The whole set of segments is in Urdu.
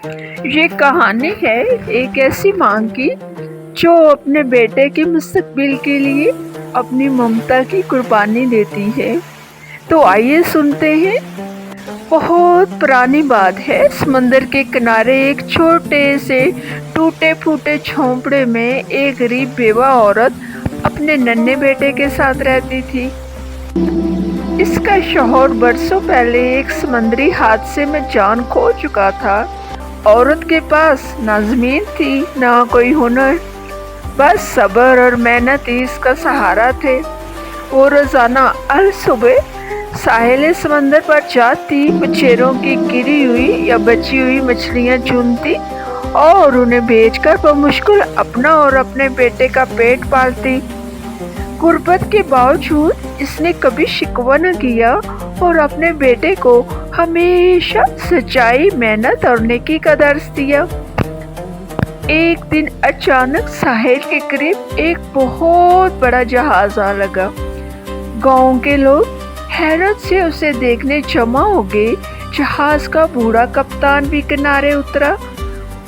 یہ کہانی ہے ایک ایسی ماں کی جو اپنے بیٹے کے مستقبل کے لیے اپنی ممتا کی قربانی دیتی ہے۔ تو آئیے سنتے ہیں۔ بہت پرانی بات ہے، سمندر کے کنارے ایک چھوٹے سے ٹوٹے پھوٹے جھونپڑے میں ایک غریب بیوہ عورت اپنے ننھے بیٹے کے ساتھ رہتی تھی۔ اس کا شوہر برسوں پہلے ایک سمندری حادثے میں جان کھو چکا تھا۔ عورت کے پاس نہ زمین تھی نہ کوئی ہنر، بس صبر اور محنت ہی اس کا سہارا تھے۔ وہ روزانہ الصبح ساحل سمندر پر جاتی، مچھیروں کی گری ہوئی یا بچی ہوئی مچھلیاں چنتی اور انہیں بیچ کر بمشکل اپنا اور اپنے بیٹے کا پیٹ پالتی۔ غربت کے باوجود اس نے کبھی شکوہ نہ کیا اور اپنے بیٹے کو ہمیشہ سچائی، محنت اور نیکی کا درس دیا۔ ایک دن اچانک ساحل کے قریب ایک بہت بڑا جہاز آ لگا۔ گاؤں کے لوگ حیرت سے اسے دیکھنے جمع ہو گئے۔ جہاز کا بوڑھا کپتان بھی کنارے اترا۔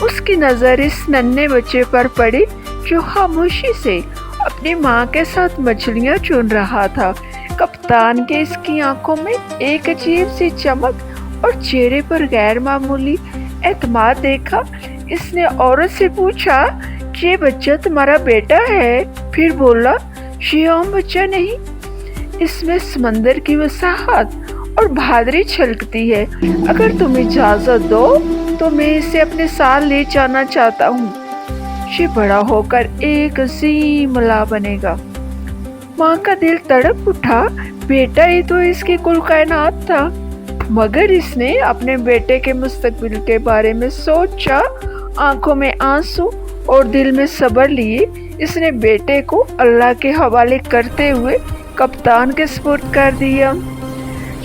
اس کی نظر اس ننھے بچے پر پڑی جو خاموشی سے اپنی ماں کے ساتھ مچھلیاں چن رہا تھا۔ کپتان کے اس کی آنکھوں میں ایک عجیب سی چمک اور چہرے پر غیر معمولی اعتماد دیکھا۔ اس نے عورت سے پوچھا، یہ بچہ تمہارا بیٹا ہے؟ پھر بولا، یہ عام بچہ نہیں، اس میں سمندر کی وساحت اور بہادری چھلکتی ہے۔ اگر تم اجازت دو تو میں اسے اپنے ساتھ لے جانا چاہتا ہوں۔ یہ بڑا ہو کر ایک عظیم ملا بنے گا۔ ماں کا دل تڑپ اٹھا، بیٹا ہی تو اس کی کل کائنات تھا۔ مگر اس نے اپنے بیٹے کے مستقبل کے بارے میں سوچا۔ آنکھوں میں آنسو اور دل میں صبر لیے اس نے بیٹے کو اللہ کے حوالے کرتے ہوئے کپتان کے سپرد کر دیا۔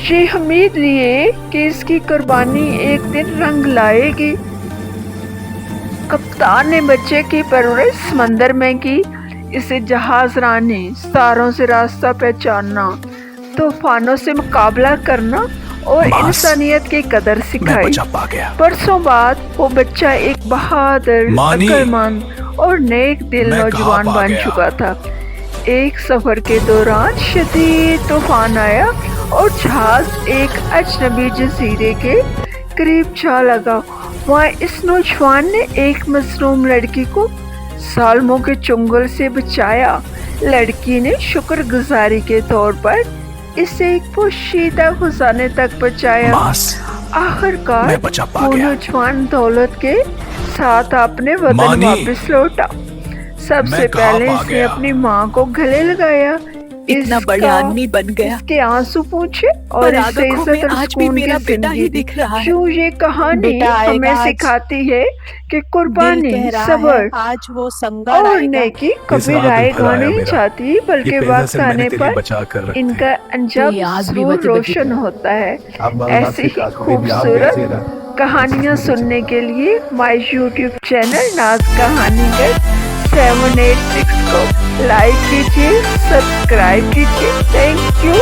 یہ امید لیے کہ اس کی قربانی ایک دن رنگ لائے گی۔ کپتان نے بچے کی پرورش سمندر میں کی، اسے جہاز رانی، ستاروں سے راستہ پہچاننا، طوفانوں سے مقابلہ کرنا اور انسانیت کی قدر سکھائی۔ برسوں بعد وہ بچہ ایک بہادر، عقلمند اور نیک دل نوجوان بن چکا تھا۔ ایک سفر کے دوران شدید طوفان آیا اور جہاز ایک اجنبی جزیرے کے قریب جا لگا۔ وہاں اس نوجوان نے ایک مظلوم لڑکی کو ظالموں کے چنگل سے بچایا۔ لڑکی نے شکر گزاری کے طور پر اسے ایک پوشیدہ خزانے تک پہنچایا۔ آخر کار وہ نوجوان دولت کے ساتھ اپنے وطن واپس لوٹا۔ سب سے پہلے اس نے اپنی ماں کو گلے لگایا، اتنا بڑا آدمی بن گیا، اس کے آنسو پوچھے اور اس سے عزت اور سکون کی زندگی دی۔ کیوں یہ کہانی ہمیں سکھاتی ہے کہ قربانی، صبر اور نیکی کبھی رائے گاہ نہیں جاتی، بلکہ وقت آنے پر ان کا انجام ضرور روشن ہوتا ہے۔ ایسی ہی خوبصورت کہانیاں سننے کے لیے ہمارے یوٹیوب چینل ناز کہانی گھر 786 کو لائک کیجیے، سبسکرائب کیجیے۔ Thank you.